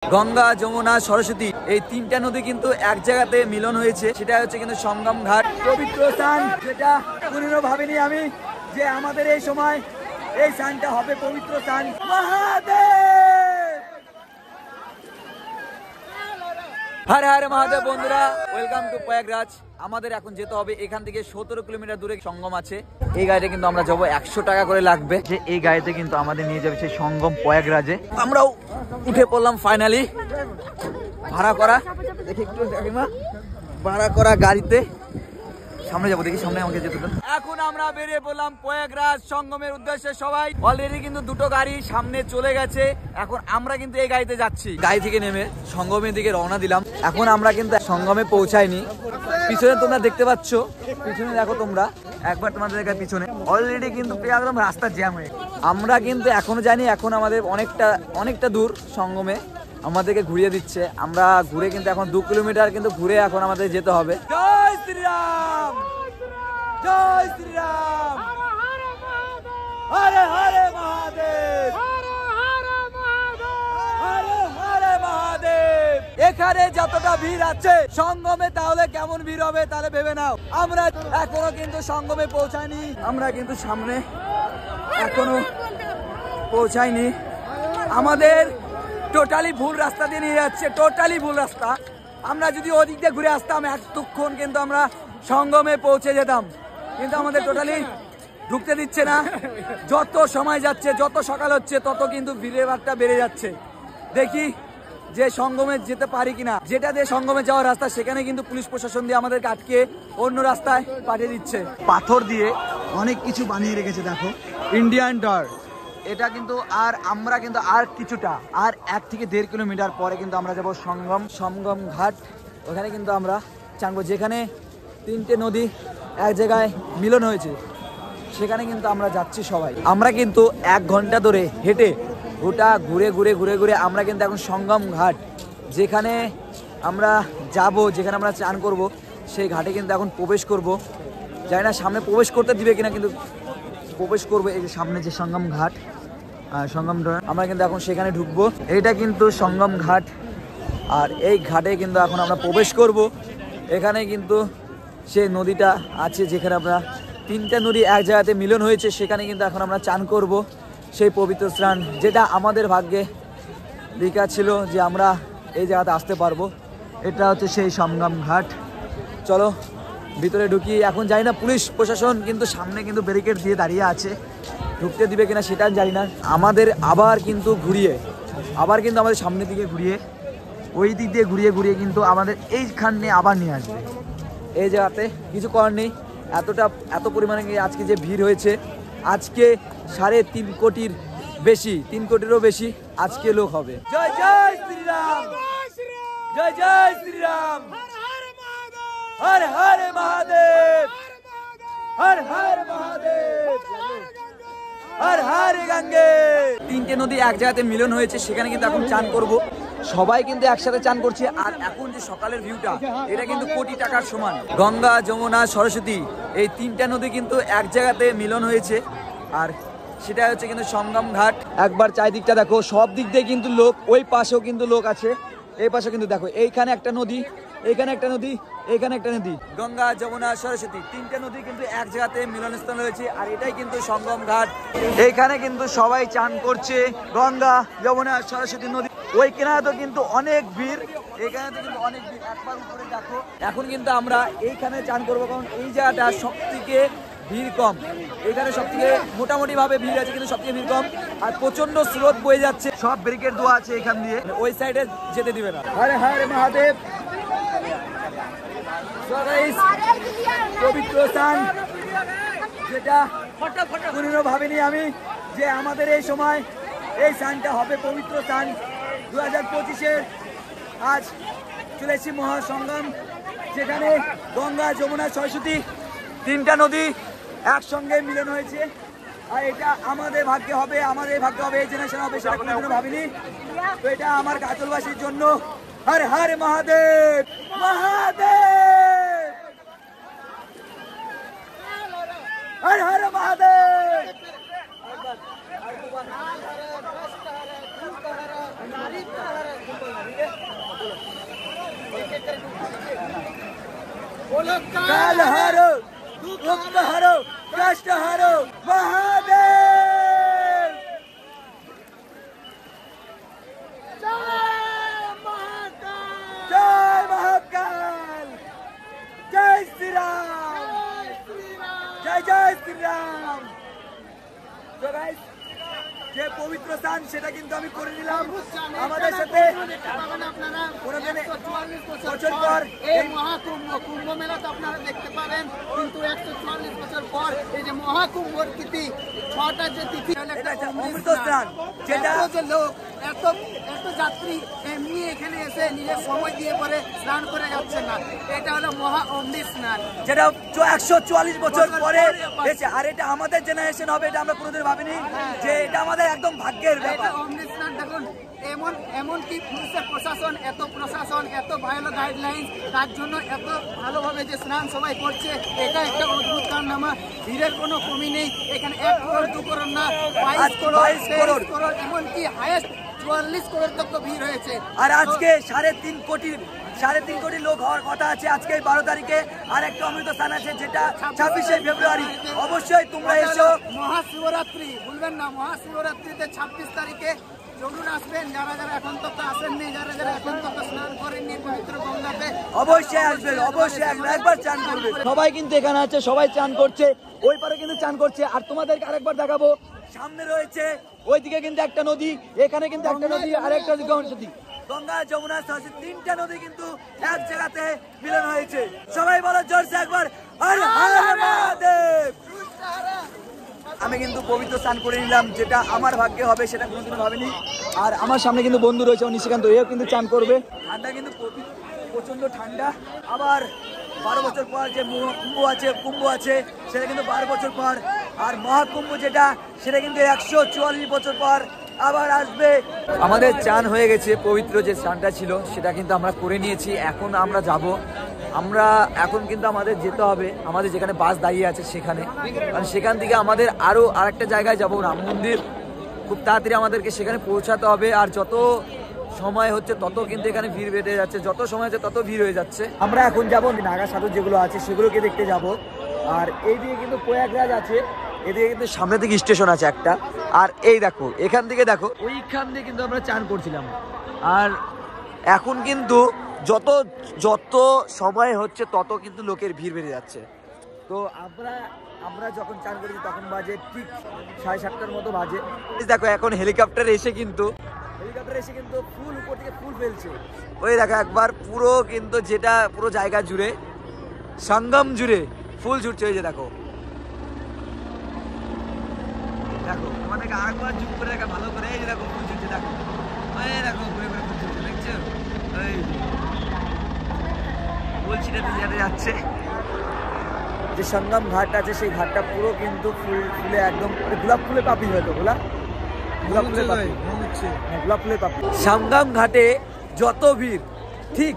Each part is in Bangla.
গঙ্গা, যমুনা, সরস্বতী এই তিনটা নদী কিন্তু এক জায়গাতে মিলন হয়েছে, সেটা হচ্ছে কিন্তু সঙ্গম ঘাট, পবিত্র স্থান। যেটা কোনোদিনও ভাবিনি আমি যে আমাদের এই সময় এই স্থানটা হবে পবিত্র স্থান। মহাদেব, হর হর মহাদেব। বন্ধুরা, ওয়েলকাম টু প্রয়াগরাজ। আমাদের এখন যেতে হবে, এখান থেকে 17 কিলোমিটার দূরে সঙ্গম আছে। এই গাড়িতে কিন্তু আমরা যাবো, 100 টাকা করে লাগবে। যে এই গাড়িতে কিন্তু আমাদের নিয়ে যাবে সেই সঙ্গম প্রয়াগরাজে। আমরাও উঠে পড়লাম ফাইনালি ভাড়া করা, দেখি একটু ভাড়া করা গাড়িতে। সামনে যাবো, দেখি সামনে আমাকে যেতে দেন। এখন আমরা বেরিয়ে পড়লাম প্রয়াগরাজ সঙ্গমের উদ্দেশ্যে। সবাই অলরেডি কিন্তু দুটো গাড়ি সামনে চলে গেছে। এখন আমরা কিন্তু এই গাড়িতে যাচ্ছি। গাড়ি থেকে নেমে সঙ্গমের দিকে রওনা দিলাম। এখন আমরা কিন্তু সঙ্গমে পৌঁছাইনি। পিছনে তোমরা দেখতে পাচ্ছ, পিছনে দেখো তোমরা একবার, তোমাদের দেখা পিছনে অলরেডি কিন্তু একদম রাস্তা জ্যাম হয়ে। আমরা কিন্তু এখনো জানি, এখন আমাদের অনেকটা দূর সঙ্গমে আমাদেরকে ঘুরিয়ে দিচ্ছে। আমরা ঘুরে কিন্তু এখন 2 কিলোমিটার কিন্তু ঘুরে এখন আমাদের যেতে হবে। জয় শ্রীরাম, জয় শ্রীরাম, হরে হরে মহাদেব, হরে হরে মহাদেব। এখানে যতটা ভিড় আছে সঙ্গমে, তাহলে কেমন ভিড় হবে তাহলে ভেবে নাও। আমরা এখনো কিন্তু সঙ্গমে পৌঁছাইনি, আমরা কিন্তু সামনে এখনো পৌঁছাইনি। আমাদের টোটালি ভুল রাস্তা দিয়ে নিয়ে যাচ্ছে, টোটালি ভুল রাস্তা। আমরা যদি ওদিক দিয়ে ঘুরে আসতাম এতক্ষণ কিন্তু আমরা সঙ্গমে পৌঁছে যেতাম, কিন্তু আমাদের টোটালি ঢুকতে দিচ্ছে না। যত সময় যাচ্ছে, যত সকাল হচ্ছে, তত কিন্তু ভিড়ের ভারটা বেড়ে যাচ্ছে। দেখি যে সঙ্গমে যেতে পারি কিনা। যেটা দিয়ে সঙ্গমে যাওয়ার রাস্তা, সেখানে কিন্তু পুলিশ প্রশাসন দিয়ে আমাদেরকে আটকে অন্য রাস্তায় পাঠিয়ে দিচ্ছে। পাথর দিয়ে অনেক কিছু বানিয়ে রেখেছে, দেখো ইন্ডিয়ান ডর। এটা কিন্তু আমরা কিন্তু কিছুটা 1 থেকে 1.5 কিলোমিটার পরে কিন্তু আমরা যাব সঙ্গম ঘাট। ওখানে কিন্তু আমরা চানবো, যেখানে 3টে নদী এক জায়গায় মিলন হয়েছে, সেখানে কিন্তু আমরা যাচ্ছি সবাই। আমরা কিন্তু 1 ঘন্টা ধরে হেঁটে গোটা ঘুরে আমরা কিন্তু এখন সঙ্গম ঘাট, যেখানে আমরা যাব, যেখানে আমরা চান করব, সেই ঘাটে কিন্তু এখন প্রবেশ করব। জানি না সামনে প্রবেশ করতে দিবে কিনা, কিন্তু প্রবেশ করবো। এই যে সামনে যে সঙ্গম ঘাট, সঙ্গম, আমরা কিন্তু এখন সেখানে ঢুকবো। এইটা কিন্তু সঙ্গম ঘাট, আর এই ঘাটে কিন্তু এখন আমরা প্রবেশ করব। এখানে কিন্তু সেই নদীটা আছে, যেখানে আমরা 3টে নদী এক জায়গাতে মিলন হয়েছে, সেখানে কিন্তু এখন আমরা চান করব। সেই পবিত্র স্নান, যেটা আমাদের ভাগ্যে লেখা ছিল যে আমরা এই জায়গাতে আসতে পারবো। এটা হচ্ছে সেই সঙ্গম ঘাট। চলো ভিতরে ঢুকি। এখন জানি না পুলিশ প্রশাসন কিন্তু সামনে কিন্তু ব্যারিকেড দিয়ে দাঁড়িয়ে আছে, ঢুকতে দিবে কিনা সেটা জানি না। আমাদের আবার কিন্তু আমাদের সামনের দিকে ঘুরিয়ে, ওই দিক দিয়ে ঘুরিয়ে কিন্তু আমাদের এইখানে আবার নিয়ে আসবে। এই জায়গাতে কিছু করার নেই। এত পরিমাণে আজকে যে ভিড় হয়েছে, আজকে 3.5 কোটির বেশি, 3 কোটিরও বেশি আজকে লোক হবে। জয় জয় শ্রীরাম, জয় জয় শ্রীরাম, হর হর মহাদেব, হর হর মহাদেব, হর হর গঙ্গে। 3টে নদী এক জায়গাতে মিলন হয়েছে, সেখানে কিন্তু এখন চান করব। সবাই কিন্তু একসাথে চান করছে। আর এখন যে সকালের ভিউটা, এটা কিন্তু কোটি টাকার সমান। গঙ্গা, যমুনা, সরস্বতী এই 3টা নদী কিন্তু এক জায়গাতে মিলন হয়েছে, আর সেটা হচ্ছে কিন্তু সঙ্গম ঘাট। একবার চারিদিকটা দেখো, সব দিক দিয়ে কিন্তু লোক। ওই পাশেও কিন্তু লোক আছে, এই পাশেও কিন্তু দেখো, এইখানে একটা নদী, এখানে একটা নদী, এখানে একটা নদী। গঙ্গা, যমুনা, সরস্বতী 3টে নদী কিন্তু এক জায়গাতে মিলনস্থল হয়েছে, আর এটাই কিন্তু সঙ্গম ঘাট। এইখানে কিন্তু সবাই চান করছে, গঙ্গা, যমুনা, সরস্বতী নদী। ওই কিনারে তো কিন্তু অনেক ভিড়, এখানে তো কিন্তু অনেক ভিড়। একবার উপরে দেখো। এখন কিন্তু আমরা এইখানে চান করবো, কারণ এই জায়গাটা সব থেকে ভিড় কম। এখানে সব থেকে মোটামুটি ভাবে ভিড় আছে, কিন্তু সব থেকে ভিড় কম। আর প্রচন্ড স্রোত বয়ে যাচ্ছে, সব ব্যারিকেড দেওয়া আছে এখান দিয়ে, ওই সাইডে যেতে দিবে না। হরে হরে মহাদেব। পবিত্র স্থান, যেটা কোনোদিনও ভাবিনি আমি যে আমাদের এই সময় এই স্থানটা হবে পবিত্র স্থান। 2025-এ আজ চলে এসেছি মহাসঙ্গম, যেখানে গঙ্গা, যমুনা, সরস্বতী 3টা নদী একসঙ্গে মিলন হয়েছে। আর এটা আমাদের ভাগ্যে হবে, এই জেনারেশন হবে, সেটা কোনোদিনও ভাবিনি। তো এটা আমার গাজলবাসীর জন্য। হর হর মহাদেব, মহাদেব, হর হর মহাদেব। काल हारो, दुख हारो, कष्ट हारो, महादेव। जय महाकाल, जय श्री राम, जय जय श्री राम। तो गाइस যে পবিত্র স্থান সেটা কিন্তু আমি করে নিলাম আমাদের সাথে বছর পর এই মহাকুম্ভ মেলাতে আপনারা দেখতে পারেন, কিন্তু 144 বছর পর এই যে মহাকুম্ভর তিথি 6টা যে তিথি অমৃত স্নান, যেটা যে লোক এত যাত্রী এমনি এখানে এসে নিজের সময় দিয়ে পরে স্নান করে যাচ্ছে না, এটা হলো মহা অমৃত স্নান, যেটা 144 বছর পরে এসে। আর এটা আমাদের জেনারেশন হবে, এটা আমরা কোনোদিন ভাবিনি যে এটা আমাদের একদম ভাগ্যের ব্যাপার। অমৃত স্নান দেখুন, এমনকি পুলিশের প্রশাসন এত ভালো গাইডলাইন, তার জন্য এত ভালোভাবে যে স্নান সবাই করছে, এটা একটা অদ্ভুত কারনামা। ভিড়ের কোনো কমি নেই এখানে। 1 করোড় 2 করোড় না, 22 করোড়, এমনকি হাইয়েস্ট 44 করোড় তক ভিড় হয়েছে। আর আজকে 3.5 কোটি লোক হওয়ার কথা আছে আজকে 12 তারিখে। আর একটা অমৃত স্থান আছে যেটা 26শে ফেব্রুয়ারি। অবশ্যই তোমরা এসো। মহাশিবরাত্রি ভুলবেন না, মহাশিবরাত্রিতে 26 তারিখে জরুর আসবেন। যারা এখন তক আসেননি, যারা এখন তক স্নান করেননি পবিত্র গঙ্গাতে, অবশ্যই আসবেন, অবশ্যই একবার চান করবে। সবাই কিন্তু এখানে আছে, সবাই চান করছে, ওই পারে কিন্তু চান করছে। আর তোমাদেরকে আরেকবার দেখাবো, সামনে রয়েছে ওইদিকে কিন্তু একটা নদী, এখানে কিন্তু একটা নদী, আর একটা নদী গঙ্গা, যমুনা, সরস্বতী, 3টা নদী কিন্তু এক জায়গাতে মিলন হয়েছে। সবাই বলো জোরসে একবার হর হর মহাদেব। আমি কিন্তু পবিত্র স্নান করে নিলাম, যেটা আমার ভাগ্যে হবে সেটা কোনোদিনও ভাবিনি। আর আমার সামনে কিন্তু বন্ধু রয়েছে নিশিকান্ত, এও কিন্তু চান করবে। ঠান্ডা কিন্তু প্রচন্ড ঠান্ডা। আবার 12 বছর পর যে কুম্ভ আছে সেটা কিন্তু 12 বছর পর। আর মহাকুম্ভ যেটা সেটা কিন্তু 144 বছর পর আবার আসবে। আমাদের চান হয়ে গেছে, পবিত্র যে স্নানটা ছিল সেটা কিন্তু আমরা করে নিয়েছি। এখন আমরা যাব, এখন কিন্তু আমাদের যেতে হবে আমাদের যেখানে বাস দাঁড়িয়ে আছে সেখানে। কারণ সেখান থেকে আমাদের আরো আরেকটা জায়গায় যাব, রাম মন্দির। খুব তাড়াতাড়ি আমাদেরকে সেখানে পৌঁছাতে হবে। আর যত সময় হচ্ছে তত কিন্তু এখানে ভিড় বেড়ে যাচ্ছে, যত সময় হচ্ছে তত ভিড় হয়ে যাচ্ছে। আমরা এখন যাব নাগা সাধু যেগুলো আছে সেগুলোকে দেখতে যাব। আর এইদিকে কিন্তু প্রয়াগরাজ আছে, এদিকে কিন্তু সামনে থেকে স্টেশন আছে একটা। আর এই দেখো এখান থেকে দেখো, ওইখান দিয়ে কিন্তু আমরা চান করছিলাম। আর এখন কিন্তু যত সময় হচ্ছে তত কিন্তু লোকের ভিড় বেড়ে যাচ্ছে। তো আমরা যখন চান করেছি তখন বাজে ঠিক 7:30টার মতো বাজে। দেখো এখন হেলিকপ্টার এসে কিন্তু ফুল উপর থেকে ফুল ফেলছে। ওই দেখো একবার পুরো কিন্তু যেটা পুরো জায়গা জুড়ে, সঙ্গম জুড়ে ফুল ছুটছে। ওই যে দেখো তোমাদেরকে আরেকবার জুম করে দেখা ভালো করে। এই যে দেখো ফুল ছুটছে, দেখো এই দেখো ঘুরে ঘুরে ফুল ছুটছে, দেখছো? এই ফুল ছিটাতে যাচ্ছে। যে সঙ্গম ঘাট আছে সেই ঘাটটা পুরো কিন্তু ফুলে একদম গোলাপ ফুলে পাপড়ি হয়তো, গোলাপ ফুলের পাপড়ি। সঙ্গম ঘাটে যত ভিড়, ঠিক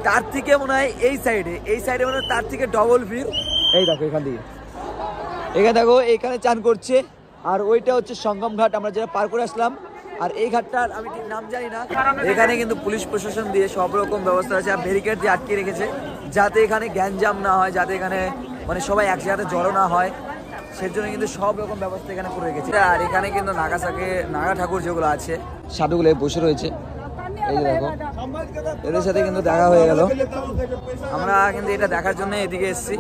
তার থেকে মনে হয় এই সাইডে মনে হয় তার থেকে ডবল ভিড়। এই দেখো এখানে দেখো এখানে চান করছে। আর ওইটা হচ্ছে সঙ্গম ঘাট, আমরা যেটা পার করে আসলাম। আর এই ঘাটটার আমি ঠিক নাম জানি না। এখানে কিন্তু পুলিশ প্রশাসন দিয়ে সব রকম ব্যবস্থা আছে, আর ব্যারিকেড দিয়ে আটকে রেখেছে যাতে এখানে গ্যাঞ্জাম না হয়, যাতে এখানে মানে সবাই এক জায়গাতে জড়ো না হয়, সেজন্য কিন্তু সব রকম ব্যবস্থা এখানে করে রেখেছে। আর এখানে কিন্তু নাগা ঠাকুর যেগুলো আছে সাধুগুলো বসে রয়েছে। এই যে দেখো এদের সাথে কিন্তু দেখা হয়ে গেল। আমরা কিন্তু এটা দেখার জন্য এদিকে এসেছি।